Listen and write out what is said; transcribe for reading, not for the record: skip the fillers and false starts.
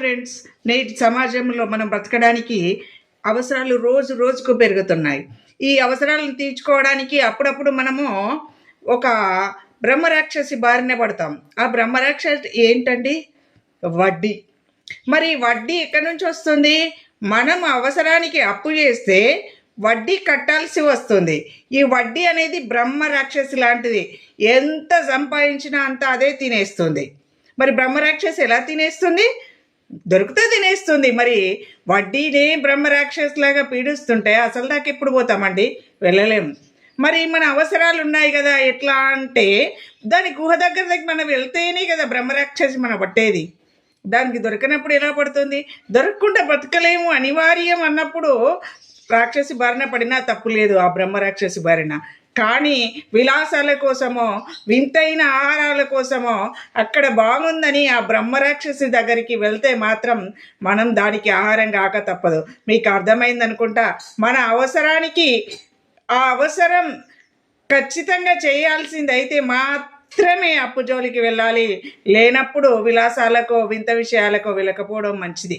Friends, నేటి సమాజంలో మనం బ్రతకడానికి అవసరాలు రోజు రోజుకు పెరుగుతున్నాయి. ఈ అవసరాలను తీర్చుకోవడానికి అప్పుడప్పుడు మనము ఒక బ్రహ్మరాక్షసి బారిన పడతాం. ఆ బ్రహ్మరాక్షసి ఏంటండి? వడ్డీ. మరి వడ్డీ ఎక్కడి నుంచి వస్తుంది? మనం అవసరానికి అప్పు చేస్తే వడ్డీ కట్టాల్సి వస్తుంది. ఈ వడ్డీ అనేది బ్రహ్మరాక్షసి లాంటిది. ఎంత సంపాదించినా అంత అదే తినేస్తుంది. మరి బ్రహ్మరాక్షసి ఎలా తినేస్తుంది? దొరికితే తినేస్తుంది. మరి వడ్డీనే బ్రహ్మరాక్షసులాగా పీడిస్తుంటే అసలు దాకా ఎప్పుడు పోతామండి? వెళ్ళలేము. మరి మన అవసరాలు ఉన్నాయి కదా, ఎట్లా అంటే దాని గుహ దగ్గరికి మనం వెళ్తేనే కదా బ్రహ్మరాక్షసి మన పట్టేది. దానికి దొరికినప్పుడు ఎలా పడుతుంది? దొరకకుండా బ్రతకలేము, అనివార్యం అన్నప్పుడు రాక్షసి బారిన పడినా తప్పు లేదు, ఆ బ్రహ్మరాక్షసి బారిన. కానీ విలాసాల కోసమో వింతైన ఆహారాల కోసమో అక్కడ బాగుందని ఆ బ్రహ్మరాక్షసి దగ్గరికి వెళ్తే మాత్రం మనం దానికి ఆహారం కాక తప్పదు. మీకు అర్థమైంది అనుకుంటా. మన అవసరానికి ఆ అవసరం ఖచ్చితంగా చేయాల్సిందైతే మాత్రమే అప్పు జోలికి వెళ్ళాలి. లేనప్పుడు విలాసాలకో వింత విషయాలకో వెళ్ళకపోవడం మంచిది.